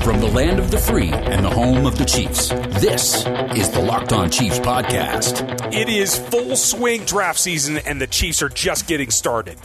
From the land of the free and the home of the Chiefs, this is the Locked On Chiefs podcast. It is full swing draft season, and the Chiefs are just getting started.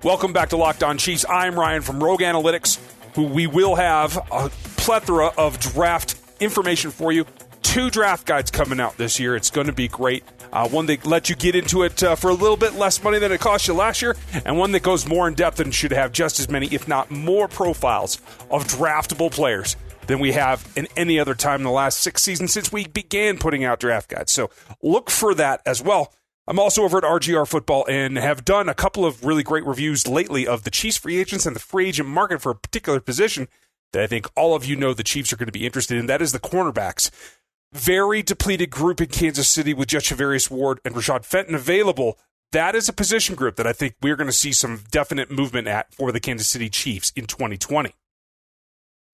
Welcome back to Locked On Chiefs. I'm Ryan from Rogue Analytics, who we will have a plethora of draft information for you. 2 draft guides coming out this year. It's going to be great. One that lets you get into it for a little bit less money than it cost you last year, and one that goes more in depth and should have just as many, if not more, profiles of draftable players than we have in any other time in the last 6 seasons since we began putting out draft guides. So look for that as well. I'm also over at RGR Football and have done a couple of really great reviews lately of the Chiefs free agents and the free agent market for a particular position that I think all of you know the Chiefs are going to be interested in. That is the cornerbacks. Very depleted group in Kansas City with just Javarius Ward and Rashad Fenton available. That is a position group that I think we're going to see some definite movement at for the Kansas City Chiefs in 2020.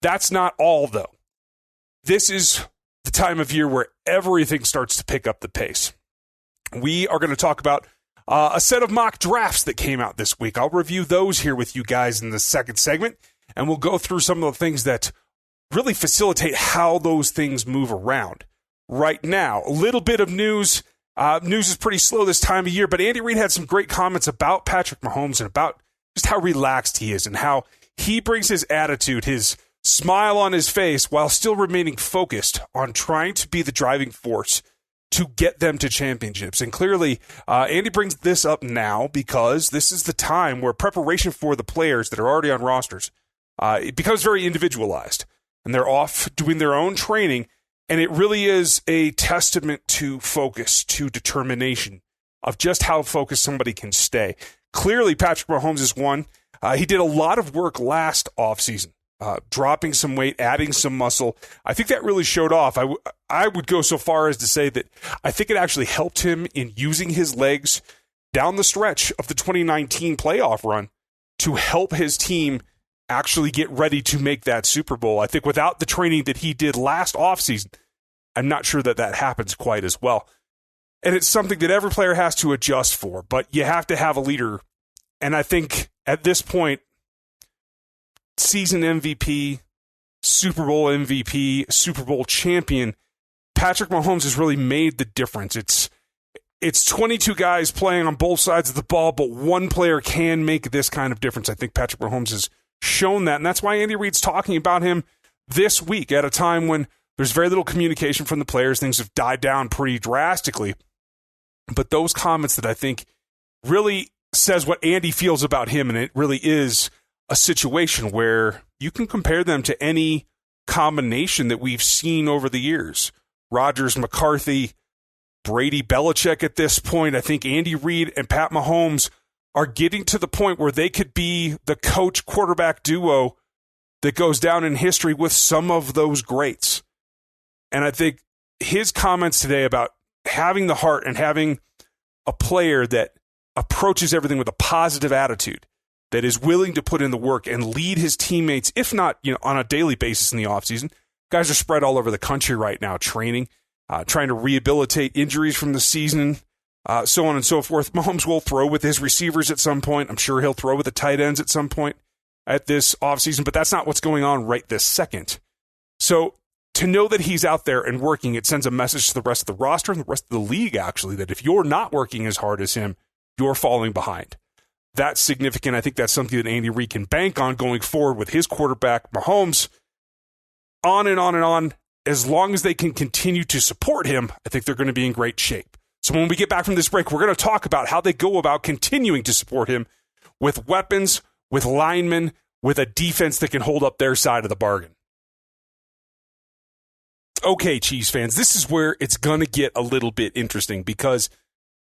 That's not all, though. This is the time of year where everything starts to pick up the pace. We are going to talk about a set of mock drafts that came out this week. I'll review those here with you guys in the second segment, and we'll go through some of the things that really facilitate how those things move around. Right now, a little bit of news. News is pretty slow this time of year, but Andy Reid had some great comments about Patrick Mahomes and about just how relaxed he is and how he brings his attitude, his smile on his face, while still remaining focused on trying to be the driving force to get them to championships. And clearly, Andy brings this up now because this is the time where preparation for the players that are already on rosters, it becomes very individualized. And they're off doing their own training, and it really is a testament to focus, to determination, of just how focused somebody can stay. Clearly, Patrick Mahomes is one. He did a lot of work last offseason, dropping some weight, adding some muscle. I think that really showed off. I would go so far as to say that I think it actually helped him in using his legs down the stretch of the 2019 playoff run to help his team actually get ready to make that Super Bowl. I think without the training that he did last offseason, I'm not sure that happens quite as well. And it's something that every player has to adjust for, but you have to have a leader. And I think at this point, season MVP, Super Bowl MVP, Super Bowl champion, Patrick Mahomes has really made the difference. It's 22 guys playing on both sides of the ball, but one player can make this kind of difference. I think Patrick Mahomes has shown that, and that's why Andy Reid's talking about him this week at a time when there's very little communication from the players. Things have died down pretty drastically. But those comments that I think really says what Andy feels about him, and it really is a situation where you can compare them to any combination that we've seen over the years. Rodgers, McCarthy, Brady, Belichick at this point. I think Andy Reid and Pat Mahomes are getting to the point where they could be the coach-quarterback duo that goes down in history with some of those greats. And I think his comments today about having the heart and having a player that approaches everything with a positive attitude, that is willing to put in the work and lead his teammates, if not on a daily basis in the offseason. Guys are spread all over the country right now, training, trying to rehabilitate injuries from the season, so on and so forth. Mahomes will throw with his receivers at some point. I'm sure he'll throw with the tight ends at some point at this offseason, but that's not what's going on right this second. So to know that he's out there and working, it sends a message to the rest of the roster and the rest of the league, actually, that if you're not working as hard as him, you're falling behind. That's significant. I think that's something that Andy Reid can bank on going forward with his quarterback, Mahomes. On and on and on. As long as they can continue to support him, I think they're going to be in great shape. So when we get back from this break, we're going to talk about how they go about continuing to support him with weapons, with linemen, with a defense that can hold up their side of the bargain. Okay, Chiefs fans, this is where it's going to get a little bit interesting because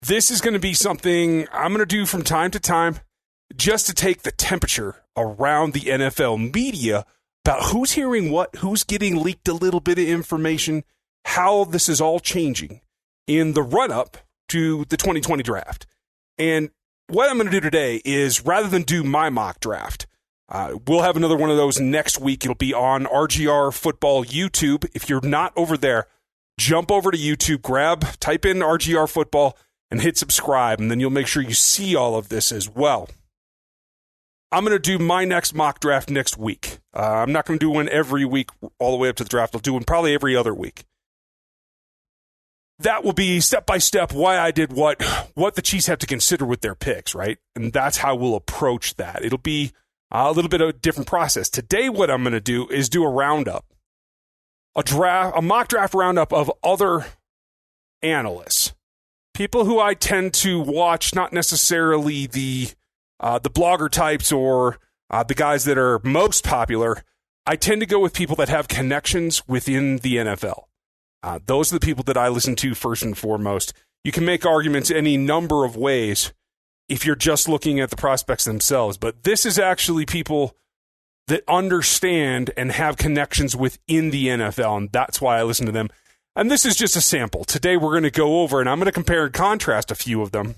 this is going to be something I'm going to do from time to time just to take the temperature around the NFL media about who's hearing what, who's getting leaked a little bit of information, how this is all changing in the run-up to the 2020 draft. And what I'm going to do today is, rather than do my mock draft, we'll have another one of those next week. It'll be on RGR Football YouTube. If you're not over there, jump over to YouTube, type in RGR Football, and hit subscribe, and then you'll make sure you see all of this as well. I'm going to do my next mock draft next week. I'm not going to do one every week all the way up to the draft. I'll do one probably every other week. That will be step-by-step why I did what the Chiefs have to consider with their picks, right? And that's how we'll approach that. It'll be a little bit of a different process. Today, what I'm going to do is do a roundup, a mock draft roundup of other analysts, people who I tend to watch, not necessarily the blogger types or the guys that are most popular. I tend to go with people that have connections within the NFL. Those are the people that I listen to first and foremost. You can make arguments any number of ways if you're just looking at the prospects themselves, but this is actually people that understand and have connections within the NFL, and that's why I listen to them. And this is just a sample. Today we're going to go over, and I'm going to compare and contrast a few of them,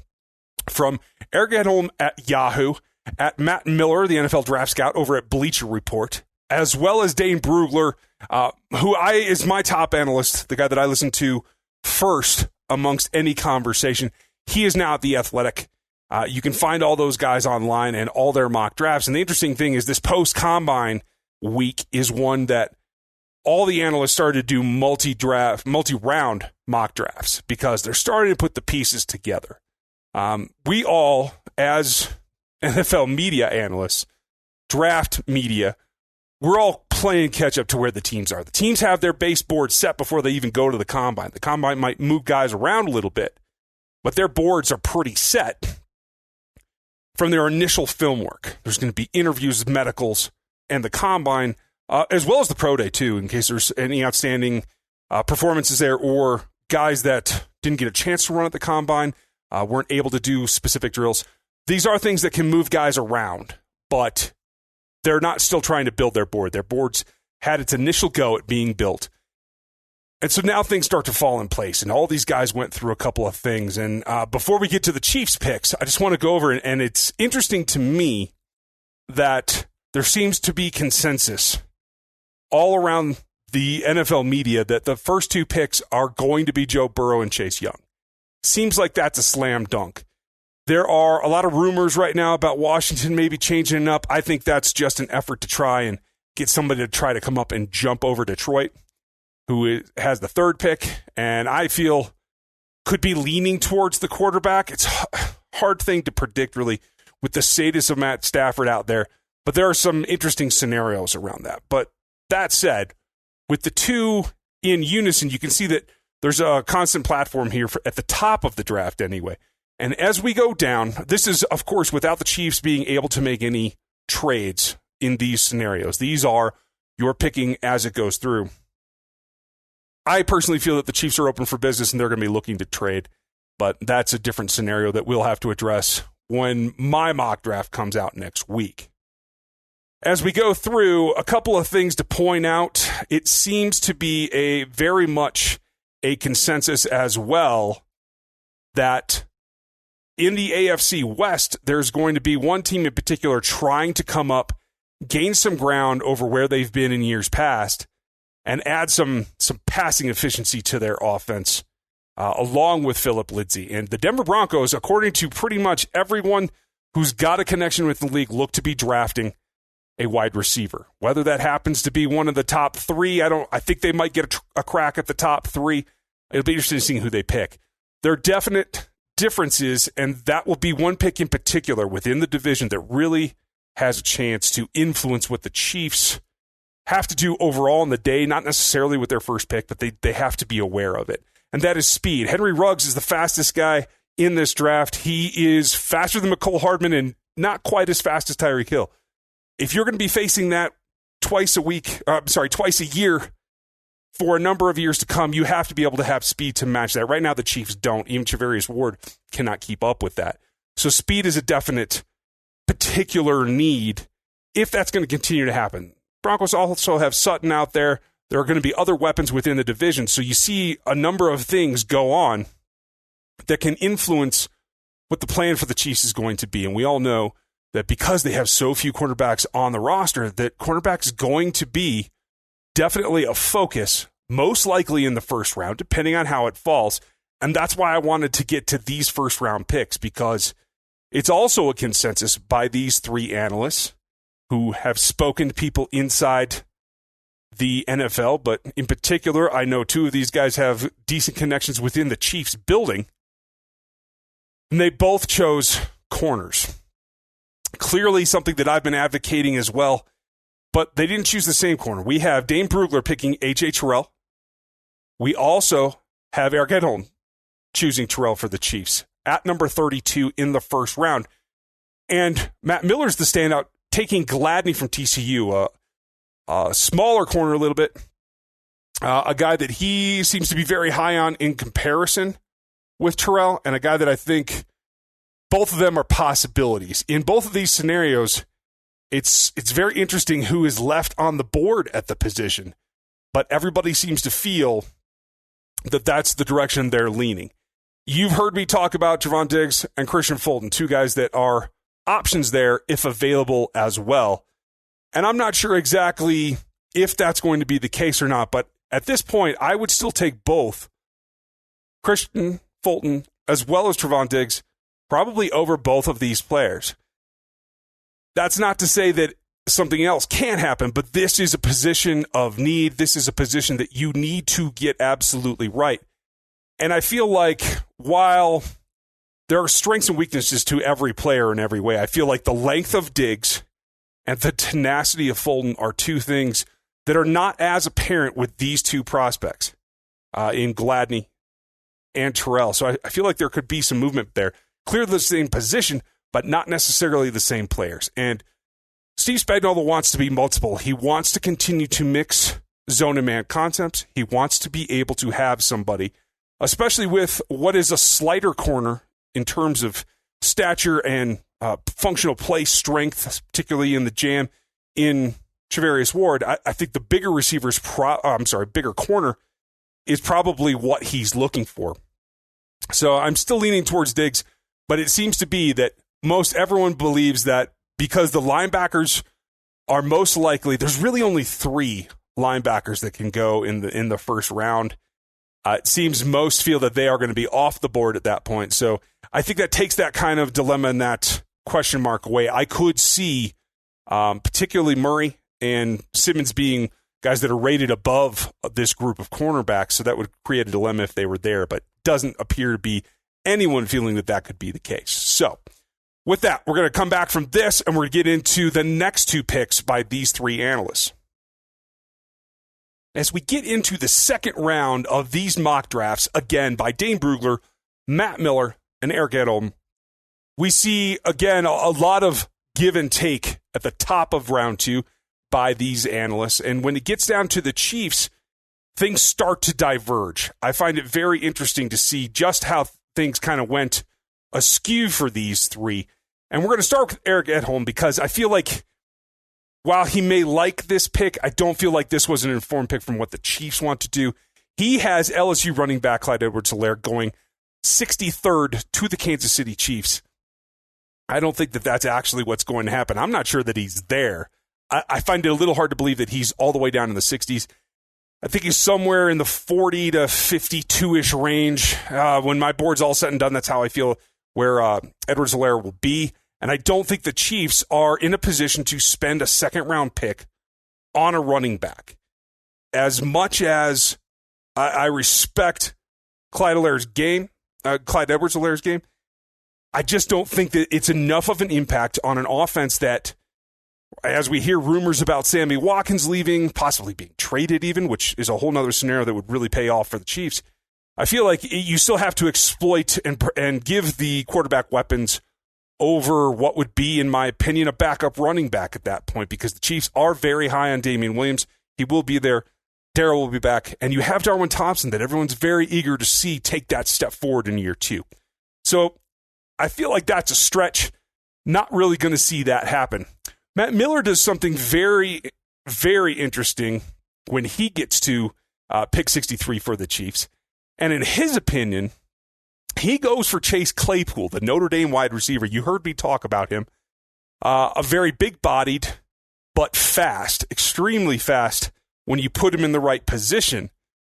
from Eric Edholm at Yahoo, at Matt Miller, the NFL draft scout over at Bleacher Report, as well as Dane Brugler, who is my top analyst, the guy that I listen to first amongst any conversation. He is now at The Athletic. You can find all those guys online and all their mock drafts. And the interesting thing is this post-combine week is one that all the analysts started to do multi-round mock drafts because they're starting to put the pieces together. We all, as NFL media analysts, draft media, we're all playing catch up to where the teams are. The teams have their base board set before they even go to the combine. The combine might move guys around a little bit, but their boards are pretty set from their initial film work. There's going to be interviews, medicals, and the combine, as well as the pro day too, in case there's any outstanding performances there or guys that didn't get a chance to run at the combine, weren't able to do specific drills. These are things that can move guys around, but they're not still trying to build their board. Their board's had its initial go at being built. And so now things start to fall in place, and all these guys went through a couple of things. And before we get to the Chiefs picks, I just want to go over, and it's interesting to me that there seems to be consensus all around the NFL media that the first two picks are going to be Joe Burrow and Chase Young. Seems like that's a slam dunk. There are a lot of rumors right now about Washington maybe changing it up. I think that's just an effort to try and get somebody to try to come up and jump over Detroit, who has the third pick, and I feel could be leaning towards the quarterback. It's a hard thing to predict, really, with the status of Matt Stafford out there, but there are some interesting scenarios around that. But that said, with the two in unison, you can see that there's a constant platform here at the top of the draft anyway. And as we go down, this is, of course, without the Chiefs being able to make any trades in these scenarios. These are your picking as it goes through. I personally feel that the Chiefs are open for business and they're going to be looking to trade, but that's a different scenario that we'll have to address when my mock draft comes out next week. As we go through, a couple of things to point out. It seems to be a very much a consensus as well that in the AFC West, there's going to be one team in particular trying to come up, gain some ground over where they've been in years past, and add some passing efficiency to their offense, along with Phillip Lindsay. And the Denver Broncos, according to pretty much everyone who's got a connection with the league, look to be drafting a wide receiver. Whether that happens to be one of the top three, I think they might get a crack at the top three. It'll be interesting to see who they pick. There are definite differences, and that will be one pick in particular within the division that really has a chance to influence what the Chiefs have to do overall in the day, not necessarily with their first pick, but they have to be aware of it. And that is speed. Henry Ruggs is the fastest guy in this draft. He is faster than McCole Hardman and not quite as fast as Tyreek Hill. If you're going to be facing that twice a year for a number of years to come, you have to be able to have speed to match that. Right now, the Chiefs don't. Even Charvarius Ward cannot keep up with that. So speed is a definite particular need if that's going to continue to happen. Broncos also have Sutton out there. There are going to be other weapons within the division. So you see a number of things go on that can influence what the plan for the Chiefs is going to be. And we all know that because they have so few quarterbacks on the roster, that quarterback is going to be definitely a focus, most likely in the first round, depending on how it falls. And that's why I wanted to get to these first round picks, because It's also a consensus by these three analysts who have spoken to people inside the NFL, but in particular, I know two of these guys have decent connections within the Chiefs building, and they both chose corners. Clearly something that I've been advocating as well, but they didn't choose the same corner. We have Dane Brugler picking A.J. Terrell. We also have Eric Edholm choosing Terrell for the Chiefs at number 32 in the first round. And Matt Miller's the standout, taking Gladney from TCU, a smaller corner a little bit, a guy that he seems to be very high on in comparison with Terrell, and a guy that I think both of them are possibilities. In both of these scenarios, it's very interesting who is left on the board at the position, but everybody seems to feel that that's the direction they're leaning. You've heard me talk about Javon Diggs and Christian Fulton, two guys that are options there if available as well. And I'm not sure exactly if that's going to be the case or not, but at this point, I would still take both Christian Fulton as well as Trevon Diggs, probably over both of these players. That's not to say that something else can't happen, but this is a position of need. This is a position that you need to get absolutely right. And I feel like while there are strengths and weaknesses to every player in every way, I feel like the length of Diggs and the tenacity of Fulton are two things that are not as apparent with these two prospects in Gladney and Terrell. So I feel like there could be some movement there. Clearly the same position, but not necessarily the same players. And Steve Spagnuolo wants to be multiple. He wants to continue to mix zone and man concepts. He wants to be able to have somebody, especially with what is a slighter corner in terms of stature and functional play strength, particularly in the jam in Charvarius Ward. I think the bigger bigger corner is probably what he's looking for. So I'm still leaning towards Diggs, but it seems to be that most everyone believes that because the linebackers are most likely, there's really only three linebackers that can go in the first round. It seems most feel that they are going to be off the board at that point. So I think that takes that kind of dilemma and that question mark away. I could see particularly Murray and Simmons being guys that are rated above this group of cornerbacks, so that would create a dilemma if they were there, but doesn't appear to be anyone feeling that that could be the case. So with that, we're going to come back from this, and we're going to get into the next two picks by these three analysts. As we get into the second round of these mock drafts, again, by Dane Brugler, Matt Miller, and Eric Edholm, we see, again, a lot of give and take at the top of round two by these analysts. And when it gets down to the Chiefs, things start to diverge. I find it very interesting to see just how things kind of went askew for these three. And we're going to start with Eric Edholm because I feel like while he may like this pick, I don't feel like this was an informed pick from what the Chiefs want to do. He has LSU running back Clyde Edwards-Helaire going 63rd to the Kansas City Chiefs. I don't think that that's actually what's going to happen. I'm not sure that he's there. I find it a little hard to believe that he's all the way down in the 60s. I think he's somewhere in the 40 to 52-ish range. When my board's all said and done, that's how I feel where Edwards-Helaire will be. And I don't think the Chiefs are in a position to spend a second-round pick on a running back. As much as I respect Clyde Edwards-Helaire's game, I just don't think that it's enough of an impact on an offense that, as we hear rumors about Sammy Watkins leaving, possibly being traded even, which is a whole nother scenario that would really pay off for the Chiefs, I feel like you still have to exploit and give the quarterback weapons over what would be, in my opinion, a backup running back at that point, because the Chiefs are very high on Damian Williams. He will be there. Darrell will be back. And you have Darwin Thompson that everyone's very eager to see take that step forward in year two. So I feel like that's a stretch. Not really going to see that happen. Matt Miller does something very, very interesting when he gets to pick 63 for the Chiefs. And in his opinion, he goes for Chase Claypool, the Notre Dame wide receiver. You heard me talk about him. A very big-bodied, but fast, extremely fast when you put him in the right position.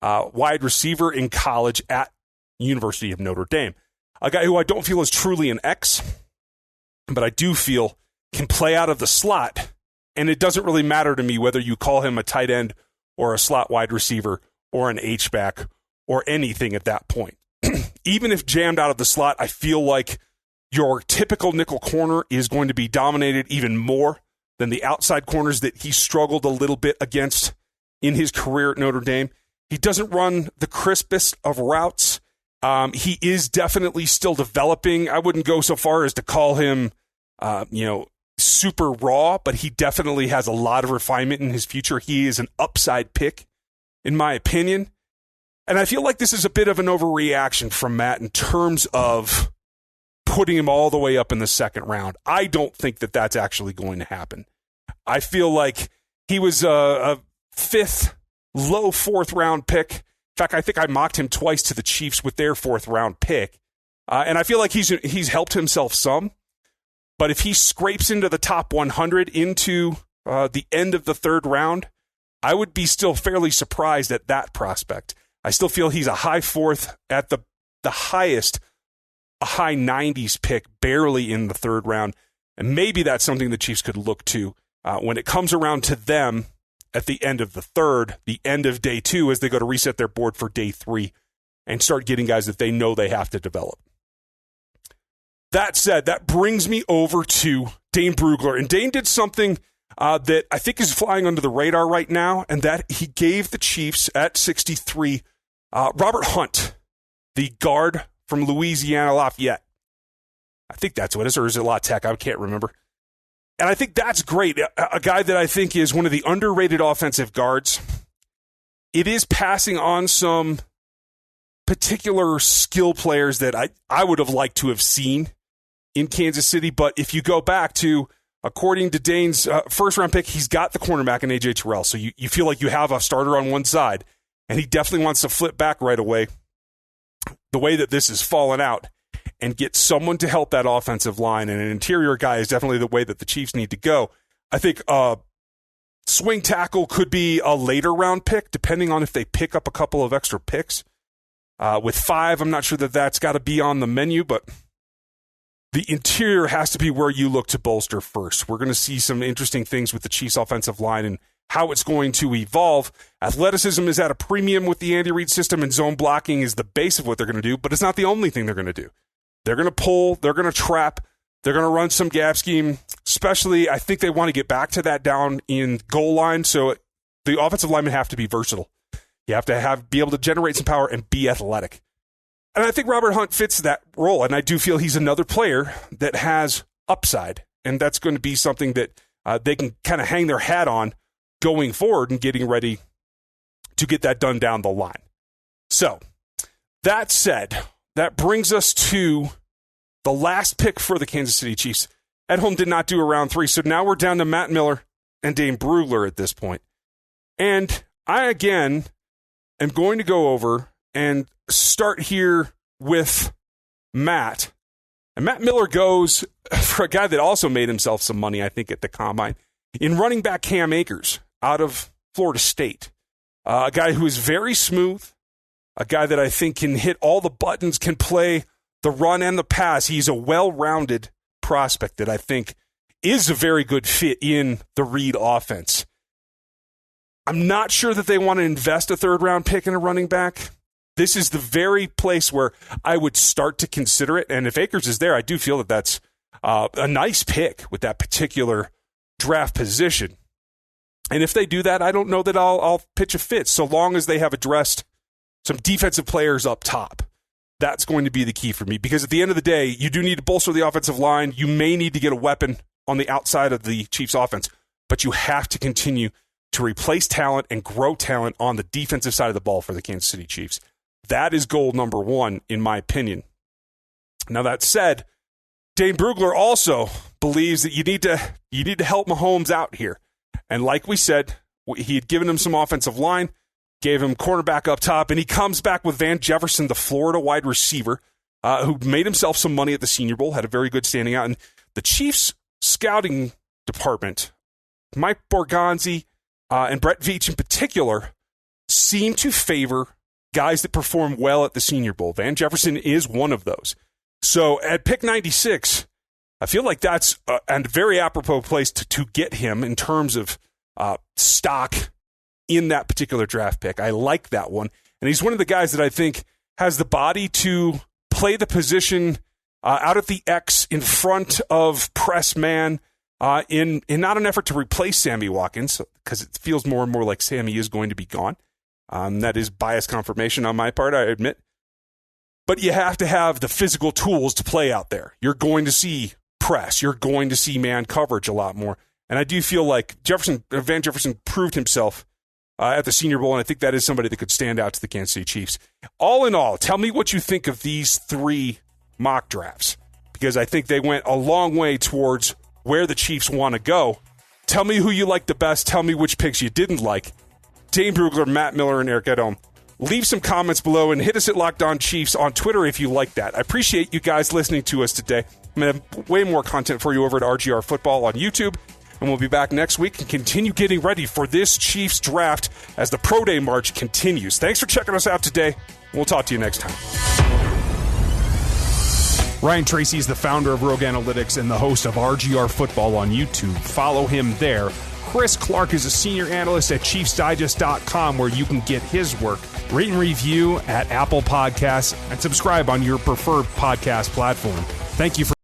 Wide receiver in college at University of Notre Dame. A guy who I don't feel is truly an X. but I do feel can play out of the slot, and it doesn't really matter to me whether you call him a tight end or a slot wide receiver or an H-back or anything at that point. Even if jammed out of the slot, I feel like your typical nickel corner is going to be dominated even more than the outside corners that he struggled a little bit against in his career at Notre Dame. He doesn't run the crispest of routes. He is definitely still developing. I wouldn't go so far as to call him, super raw, but he definitely has a lot of refinement in his future. He is an upside pick, in my opinion. And I feel like this is a bit of an overreaction from Matt in terms of putting him all the way up in the second round. I don't think that that's actually going to happen. I feel like he was a fifth, low fourth round pick. In fact, I think I mocked him twice to the Chiefs with their fourth round pick. And I feel like he's helped himself some. But if he scrapes into the top 100 into the end of the third round, I would be still fairly surprised at that prospect. I still feel he's a high fourth, at the highest, a high 90s pick, barely in the third round. And maybe that's something the Chiefs could look to when it comes around to them at the end of the third, the end of day 2, as they go to reset their board for day 3 and start getting guys that they know they have to develop. That said, that brings me over to Dane Brugler. And Dane did something that I think is flying under the radar right now, and that he gave the Chiefs at 63 Robert Hunt, the guard from Louisiana Lafayette. I think that's what it is, or is it La Tech? I can't remember. And I think that's great. A guy that I think is one of the underrated offensive guards. It is passing on some particular skill players that I would have liked to have seen in Kansas City. But if you go back to, according to Dane's first-round pick, he's got the cornerback in A.J. Terrell. So you feel like you have a starter on one side, and he definitely wants to flip back right away. The way that this has fallen out, and get someone to help that offensive line, and an interior guy is definitely the way that the Chiefs need to go. I think swing tackle could be a later round pick, depending on if they pick up a couple of extra picks. With 5, I'm not sure that that's got to be on the menu, but the interior has to be where you look to bolster first. We're going to see some interesting things with the Chiefs offensive line and how it's going to evolve. Athleticism is at a premium with the Andy Reid system, and zone blocking is the base of what they're going to do, but it's not the only thing they're going to do. They're going to pull, they're going to trap, they're going to run some gap scheme, especially I think they want to get back to that down in goal line, so the offensive linemen have to be versatile. You have to be able to generate some power and be athletic. And I think Robert Hunt fits that role, and I do feel he's another player that has upside, and that's going to be something that they can kind of hang their hat on going forward and getting ready to get that done down the line. So, that said, that brings us to the last pick for the Kansas City Chiefs. Edholm did not do a round 3, so now we're down to Matt Miller and Dane Brugler at this point. And I, again, am going to go over and start here with Matt. And Matt Miller goes for a guy that also made himself some money, I think, at the Combine, in running back Cam Akers out of Florida State. A guy who is very smooth, a guy that I think can hit all the buttons, can play the run and the pass. He's a well-rounded prospect that I think is a very good fit in the Reid offense. I'm not sure that they want to invest a third-round pick in a running back. This is the very place where I would start to consider it. And if Akers is there, I do feel that that's a nice pick with that particular draft position. And if they do that, I don't know that I'll pitch a fit, so long as they have addressed some defensive players up top. That's going to be the key for me, because at the end of the day, you do need to bolster the offensive line. You may need to get a weapon on the outside of the Chiefs offense, but you have to continue to replace talent and grow talent on the defensive side of the ball for the Kansas City Chiefs. That is goal number 1, in my opinion. Now, that said, Dane Brugler also believes that you need to help Mahomes out here. And like we said, he had given him some offensive line, gave him cornerback up top, and he comes back with Van Jefferson, the Florida wide receiver, who made himself some money at the Senior Bowl, had a very good standing out. And the Chiefs scouting department, Mike Borgonzi and Brett Veach in particular, seem to favor guys that perform well at the Senior Bowl. Van Jefferson is one of those. So at pick 96, I feel like that's a very apropos place to get him in terms of stock in that particular draft pick. I like that one. And he's one of the guys that I think has the body to play the position out at the X in front of press man in not an effort to replace Sammy Watkins, because it feels more and more like Sammy is going to be gone. That is bias confirmation on my part, I admit. But you have to have the physical tools to play out there. You're going to see press. You're going to see man coverage a lot more. And I do feel like Van Jefferson proved himself at the Senior Bowl, and I think that is somebody that could stand out to the Kansas City Chiefs. All in all, tell me what you think of these 3 mock drafts, because I think they went a long way towards where the Chiefs want to go. Tell me who you like the best. Tell me which picks you didn't like. Dane Brugler, Matt Miller, and Eric Edholm. Leave some comments below and hit us at Locked On Chiefs on Twitter if you like that. I appreciate you guys listening to us today. I'm going to have way more content for you over at RGR Football on YouTube. And we'll be back next week and continue getting ready for this Chiefs draft as the Pro Day March continues. Thanks for checking us out today. We'll talk to you next time. Ryan Tracy is the founder of Rogue Analytics and the host of RGR Football on YouTube. Follow him there. Chris Clark is a senior analyst at ChiefsDigest.com, where you can get his work. Rate and review at Apple Podcasts and subscribe on your preferred podcast platform. Thank you for